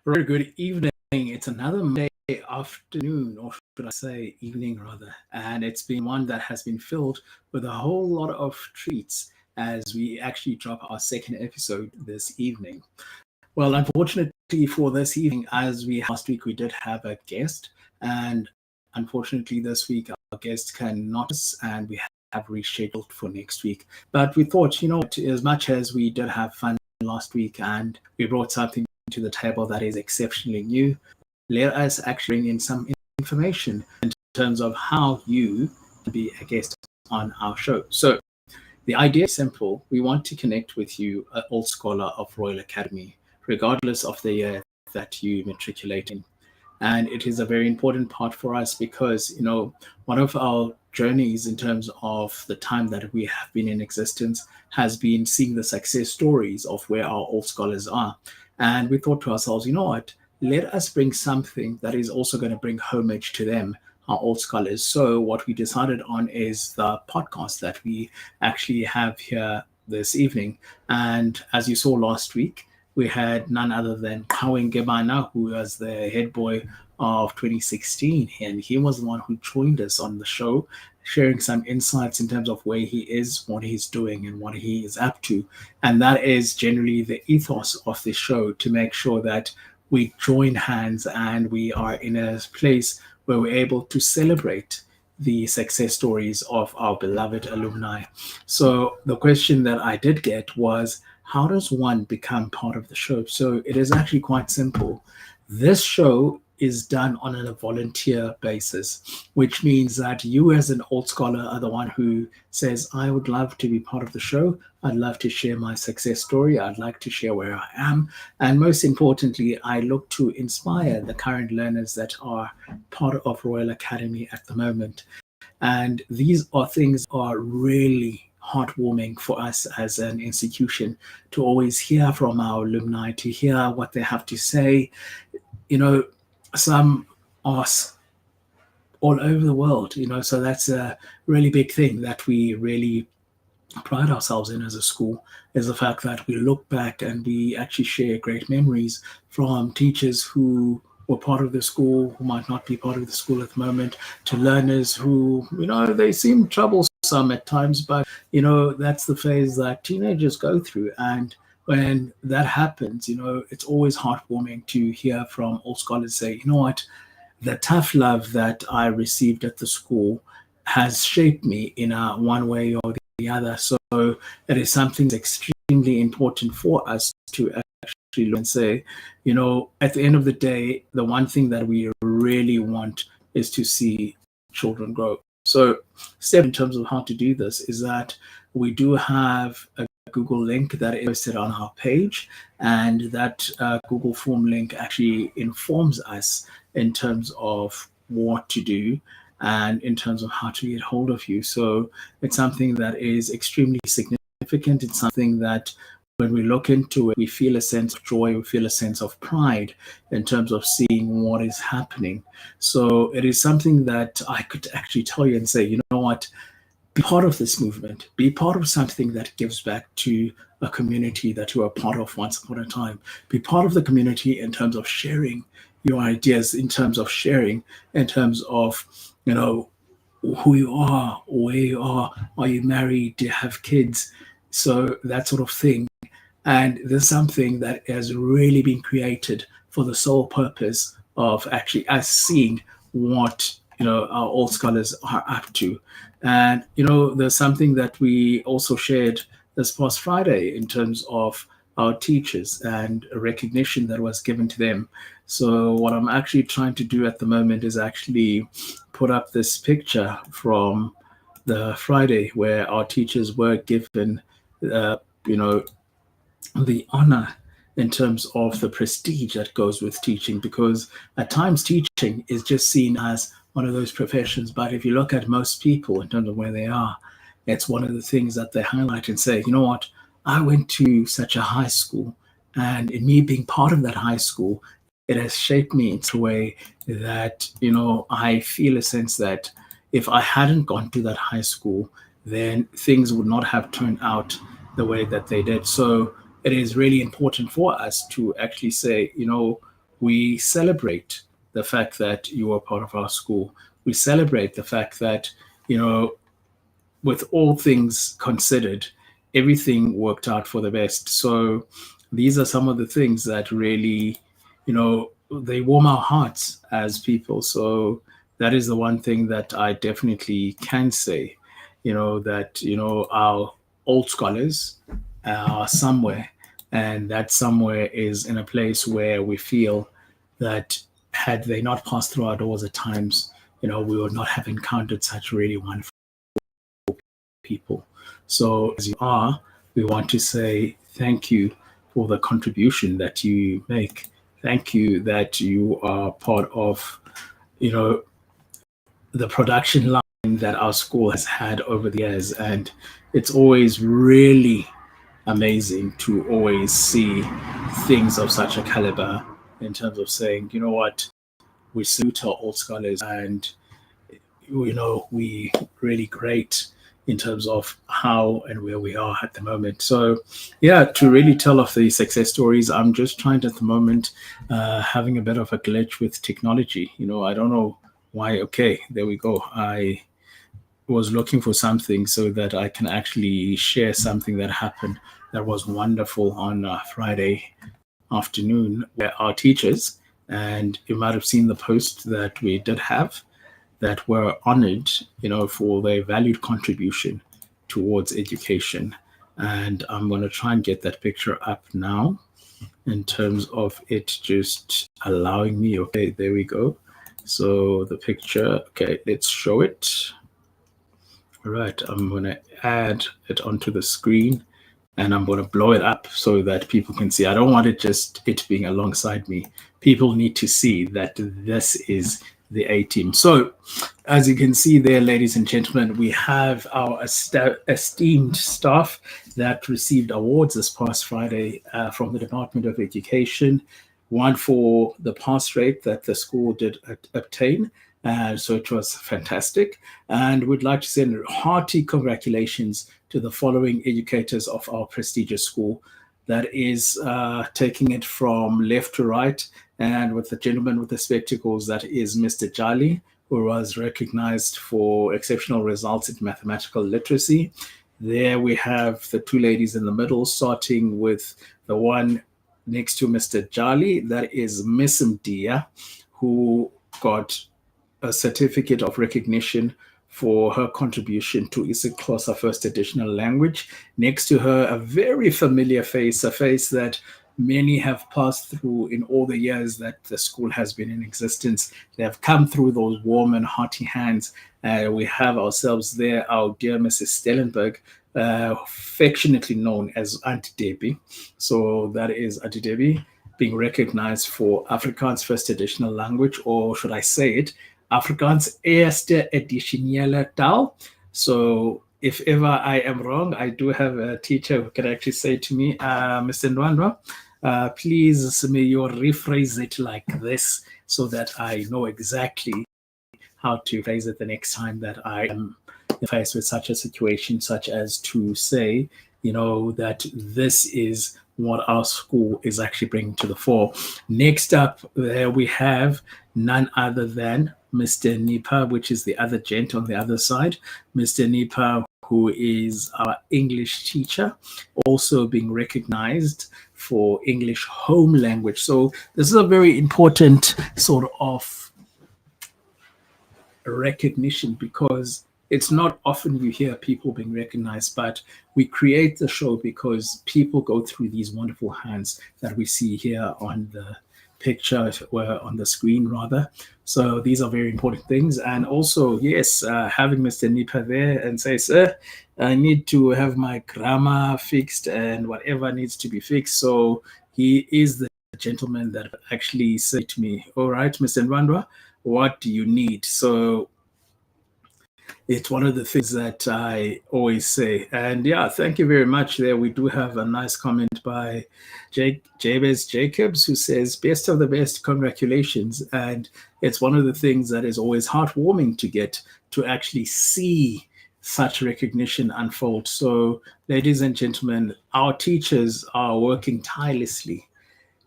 Very good evening. It's another Monday afternoon, or should I say evening rather, and it's been one that has been filled with a whole lot of treats as we actually drop our second episode this evening. Well, unfortunately for this evening, as we last week, we did have a guest, and unfortunately this week our guest cannot, and we have rescheduled for next week. But we thought, as much as we did have fun last week and we brought something to the table that is exceptionally new, let us actually bring in some information in terms of how you can be a guest on our show. So the idea is simple. We want to connect with you, an old scholar of Royal Academy, regardless of the year that you matriculate in. And it is a very important part for us because, one of our journeys in terms of the time that we have been in existence has been seeing the success stories of where our old scholars are. And we thought to ourselves, you know what, let us bring something that is also going to bring homage to them, our old scholars. So what we decided on is the podcast that we actually have here this evening. And as you saw last week, we had none other than Kawen Gebana, who was the head boy of 2016. And he was the one who joined us on the show, sharing some insights in terms of where he is, what he's doing, and what he is up to. And that is generally the ethos of the show, to make sure that we join hands and we are in a place where we're able to celebrate the success stories of our beloved alumni. So the question that I did get was, how does one become part of the show? So it is actually quite simple. This show is done on a volunteer basis, which means that you as an old scholar are the one who says, I would love to be part of the show. I'd love to share my success story. I'd like to share where I am. And most importantly, I look to inspire the current learners that are part of Royal Academy at the moment. And these are things are really heartwarming for us as an institution to always hear from our alumni, to hear what they have to say. Some are all over the world, so that's a really big thing that we really pride ourselves in as a school, is the fact that we look back and we actually share great memories from teachers who were part of the school, who might not be part of the school at the moment, to learners who, they seem troublesome at times, but, that's the phase that teenagers go through. And when that happens, it's always heartwarming to hear from old scholars say, you know what, the tough love that I received at the school has shaped me in a one way or the other. So it is something that's extremely important for us to actually look and say, at the end of the day, the one thing that we really want is to see children grow. So step in terms of how to do this is that we do have a Google link that is posted on our page, and that Google form link actually informs us in terms of what to do and in terms of how to get hold of you. So it's something that is extremely significant. It's something that when we look into it, we feel a sense of joy, we feel a sense of pride in terms of seeing what is happening. So it is something that I could actually tell you and say, you know what, be part of this movement, be part of something that gives back to a community that you are part of once upon a time. Be part of the community in terms of sharing your ideas, in terms of sharing, in terms of, who you are, where you are you married, do you have kids? So that sort of thing. And there's something that has really been created for the sole purpose of actually us seeing what, our old scholars are up to. And, there's something that we also shared this past Friday in terms of our teachers and a recognition that was given to them. So what I'm actually trying to do at the moment is actually put up this picture from the Friday where our teachers were given, the honor in terms of the prestige that goes with teaching, because at times teaching is just seen as one of those professions. But if you look at most people in terms of where they are, it's one of the things that they highlight and say, you know what, I went to such a high school, and in me being part of that high school, it has shaped me in a way that, I feel a sense that if I hadn't gone to that high school, then things would not have turned out the way that they did. So it is really important for us to actually say, we celebrate the fact that you are part of our school. We celebrate the fact that, you know, with all things considered, everything worked out for the best. So these are some of the things that really, you know, they warm our hearts as people. So that is the one thing that I definitely can say, you know, that, you know, our old scholars are somewhere, and that somewhere is in a place where we feel that had they not passed through our doors at times, you know, we would not have encountered such really wonderful people. So, as you are, we want to say thank you for the contribution that you make. Thank you that you are part of, you know, the production line that our school has had over the years. And it's always really amazing to always see things of such a caliber in terms of saying, you know what, we salute our old scholars, and you know, we really great in terms of how and where we are at the moment. So yeah, to really tell of the success stories, I'm just trying to, at the moment, having a bit of a glitch with technology. You know, I don't know why. Okay, there we go. I was looking for something so that I can actually share something that happened that was wonderful on Friday afternoon, where our teachers, and you might have seen the post that we did have, that were honored, you know, for their valued contribution towards education. And I'm going to try and get that picture up now in terms of it just allowing me. Okay, there we go. So the picture, okay, let's show it. All right, I'm going to add it onto the screen, and I'm going to blow it up so that people can see. I don't want it just it being alongside me. People need to see that this is the A team. So, as you can see there, ladies and gentlemen, we have our esteemed staff that received awards this past Friday from the Department of Education. One for the pass rate that the school did obtain. So it was fantastic. And we'd like to send hearty congratulations to the following educators of our prestigious school. That is taking it from left to right. And with the gentleman with the spectacles, that is Mr. Jali, who was recognized for exceptional results in mathematical literacy. There we have the two ladies in the middle, starting with the one next to Mr. Jali, that is Miss Mdia, who got a certificate of recognition for her contribution to isiXhosa First Additional Language. Next to her, a very familiar face, a face that many have passed through in all the years that the school has been in existence. They have come through those warm and hearty hands. We have ourselves there, our dear Mrs. Stellenberg, affectionately known as Auntie Debbie. So that is Auntie Debbie being recognized for Afrikaans First Additional Language, or should I say it, Afrikaans Eerste Addisionele Taal. So if ever I am wrong, I do have a teacher who can actually say to me, Mr. Ndwandwa, please may you rephrase it like this so that I know exactly how to phrase it the next time that I am faced with such a situation, such as to say, you know, that this is what our school is actually bringing to the fore. Next up, there we have none other than Mr. Nipa, which is the other gent on the other side. Mr. Nipa, who is our English teacher, also being recognized for English home language. So this is a very important sort of recognition, because it's not often you hear people being recognized, but we create the show because people go through these wonderful hands that we see here on the picture, or on the screen rather. So these are very important things. And also, yes, having Mr. Nipa there and say, sir, I need to have my grammar fixed and whatever needs to be fixed. So he is the gentleman that actually said to me, all right, Mr. Ndwandwa, what do you need? So it's one of the things that I always say. And yeah, thank you very much. There we do have a nice comment by Jabez Jacobs, who says, best of the best, congratulations. And it's one of the things that is always heartwarming to get to actually see such recognition unfold. So ladies and gentlemen, our teachers are working tirelessly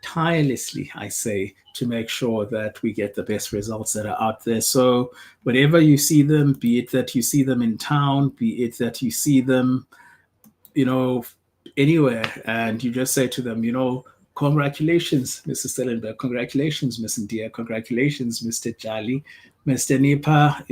tirelessly, I say, to make sure that we get the best results that are out there. So whenever you see them, be it that you see them in town, be it that you see them, you know, anywhere, and you just say to them, congratulations, Mr. Stellenberg, congratulations, Miss India, congratulations, Mr. Jali, Mr. Nipa,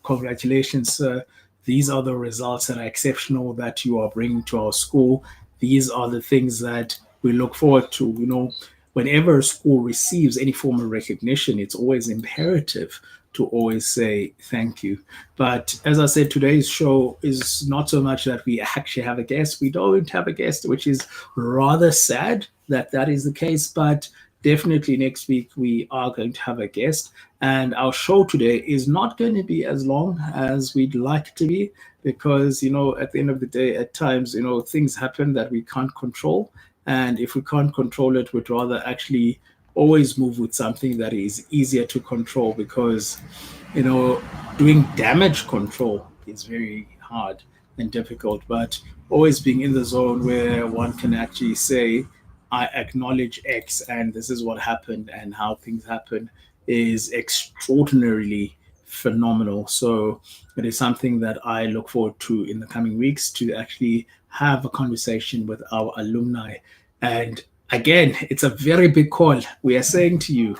congratulations, sir. These are the results that are exceptional that you are bringing to our school. These are the things that we look forward to. Whenever a school receives any form of recognition, it's always imperative to always say thank you. But as I said, today's show is not so much that we actually have a guest. We don't have a guest, which is rather sad that that is the case. But definitely next week we are going to have a guest. And our show today is not going to be as long as we'd like it to be because, at the end of the day, at times, things happen that we can't control. And if we can't control it, we'd rather actually always move with something that is easier to control because, you know, doing damage control is very hard and difficult. But always being in the zone where one can actually say, I acknowledge X and this is what happened and how things happen is extraordinarily phenomenal. So it is something that I look forward to in the coming weeks to actually have a conversation with our alumni. And again, it's a very big call. We are saying to you,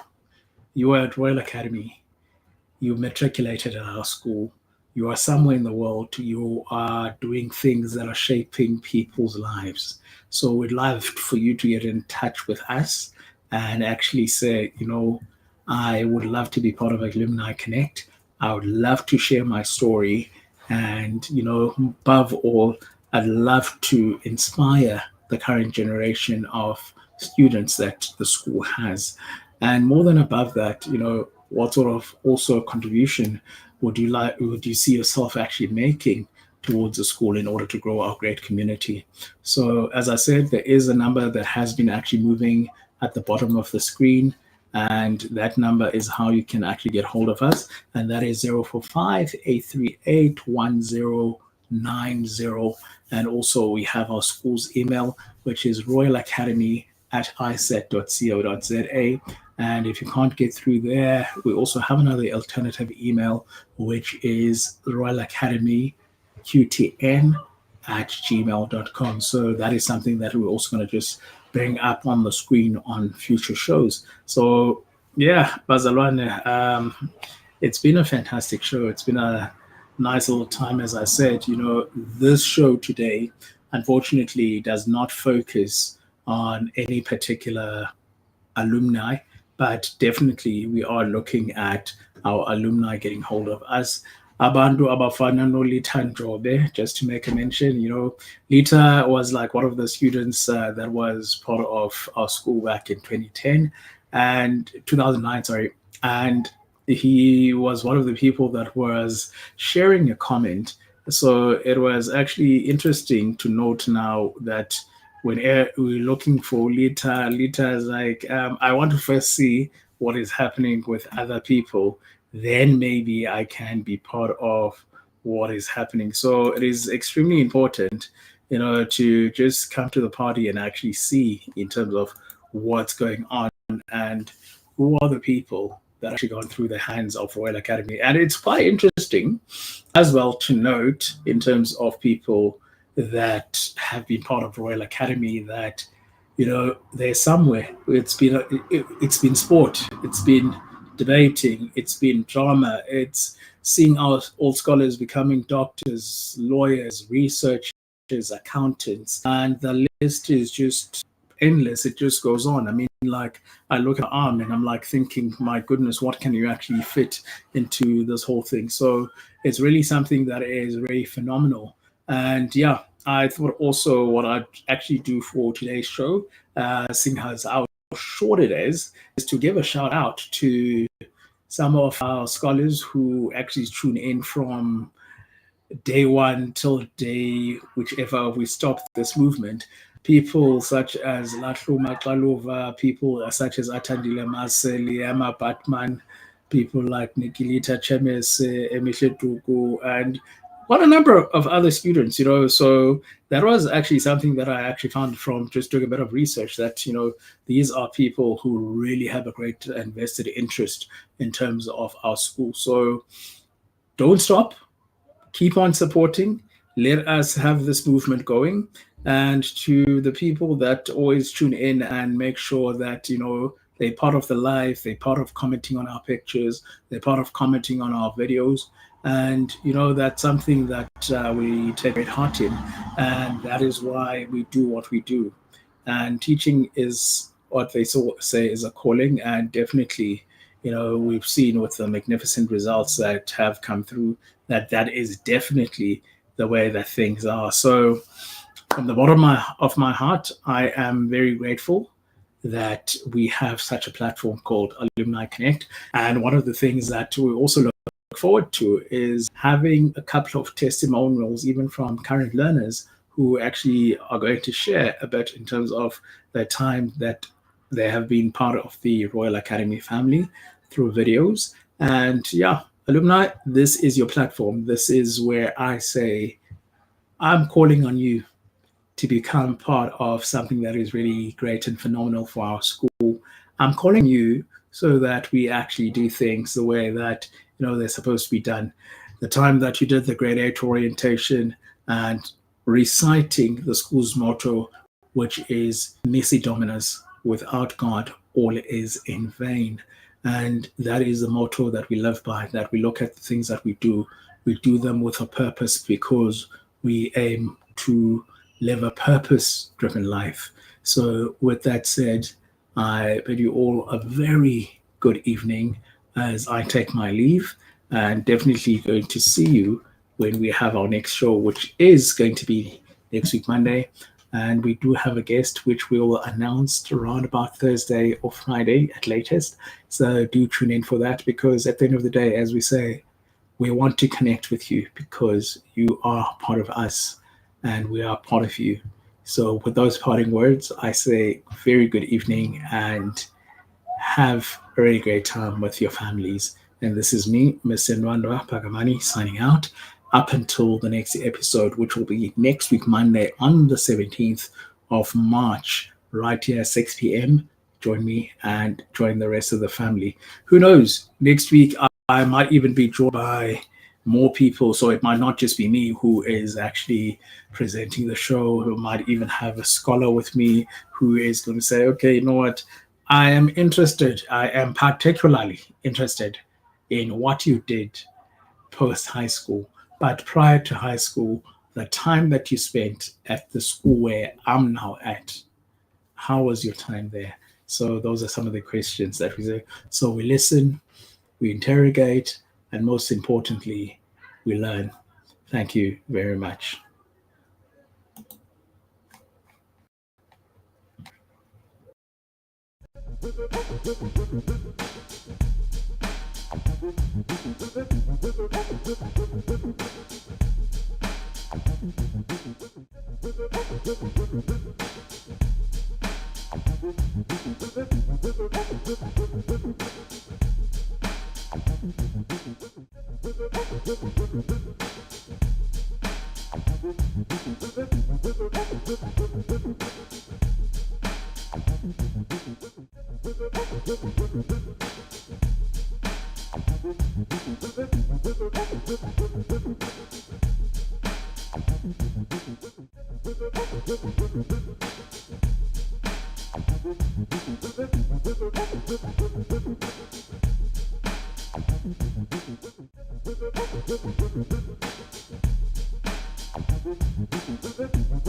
you are at Royal Academy, you matriculated at our school, you are somewhere in the world, you are doing things that are shaping people's lives. So we'd love for you to get in touch with us and actually say, I would love to be part of Alumni Connect. I would love to share my story. And, above all, I'd love to inspire the current generation of students that the school has. And more than above that, what sort of also contribution would you see yourself actually making towards the school in order to grow our great community? So as I said, there is a number that has been actually moving at the bottom of the screen. And that number is how you can actually get hold of us. And that is 045-838-1090. And also we have our school's email, which is royalacademy@iset.co.za. And if you can't get through there, we also have another alternative email, which is Royal Academy QTN@gmail.com. So that is something that we're also going to just bring up on the screen on future shows. So yeah, Bazalwane, it's been a fantastic show. It's been a nice little time. As I said, this show today, unfortunately, does not focus on any particular alumni, but definitely we are looking at our alumni getting hold of us. Abantu abafana no Lita Ndrobe, just to make a mention, Lita was like one of the students that was part of our school back in 2010 and 2009, sorry. And he was one of the people that was sharing a comment. So it was actually interesting to note now that when we're looking for Lita, Lita is like, I want to first see what is happening with other people. Then maybe I can be part of what is happening. So it is extremely important, to just come to the party and actually see in terms of what's going on and who are the people that actually gone through the hands of Royal Academy. And it's quite interesting as well to note in terms of people that have been part of Royal Academy that they're somewhere. It's been sport, it's been debating, it's been drama, it's seeing our old scholars becoming doctors, lawyers, researchers, accountants, and the list is just endless. It just goes on. I mean, like I look at my arm and I'm like thinking, my goodness, what can you actually fit into this whole thing? So it's really something that is very phenomenal. And yeah, I thought also what I'd actually do for today's show, seeing as how short it is to give a shout out to some of our scholars who actually tune in from day one till day whichever we stop this movement. People such as Lahluma Xaluva, people such as Atandile Maseli, Emma Batman, people like Nikilita Chemes, Emihle Dugu, and quite a number of other students, so that was actually something that I actually found from just doing a bit of research, that these are people who really have a great and vested interest in terms of our school. So don't stop, keep on supporting. Let us have this movement going. And to the people that always tune in and make sure that, they're part of the live, they're part of commenting on our pictures, they're part of commenting on our videos. And, that's something that we take great heart in. And that is why we do what we do. And teaching is what they say is a calling. And definitely, we've seen with the magnificent results that have come through, that is definitely the way that things are. So from the bottom of my heart, I am very grateful that we have such a platform called Alumni Connect. And one of the things that we also look forward to is having a couple of testimonials, even from current learners, who actually are going to share a bit in terms of the time that they have been part of the Royal Academy family through videos. And yeah, alumni, this is your platform. This is where I say, I'm calling on you to become part of something that is really great and phenomenal for our school. I'm calling you so that we actually do things the way that they're supposed to be done. The time that you did the grade 8 orientation and reciting the school's motto, which is Nisi Dominus, without God, all is in vain. And that is the motto that we live by, that we look at the things that we do them with a purpose, because we aim to live a purpose-driven life. So with that said, I bid you all a very good evening as I take my leave, and definitely going to see you when we have our next show, which is going to be next week, Monday. And we do have a guest, which we will announce around about Thursday or Friday at latest. So do tune in for that, because at the end of the day, as we say, we want to connect with you because you are part of us and we are part of you. So with those parting words, I say very good evening and have a really great time with your families. And this is me, Mr. Ndwandwa Pakamani, signing out up until the next episode, which will be next week, Monday, on the 17th of March, right here at 6 p.m. Join me and join the rest of the family. Who knows? Next week, I might even be joined by more people. So it might not just be me who is actually presenting the show, who might even have a scholar with me who is going to say, okay, you know what? I am interested. I am particularly interested in what you did post high school. But prior to high school, the time that you spent at the school where I'm now at, how was your time there? So those are some of the questions that we say. So we listen, we interrogate, and most importantly, we learn. Thank you very much.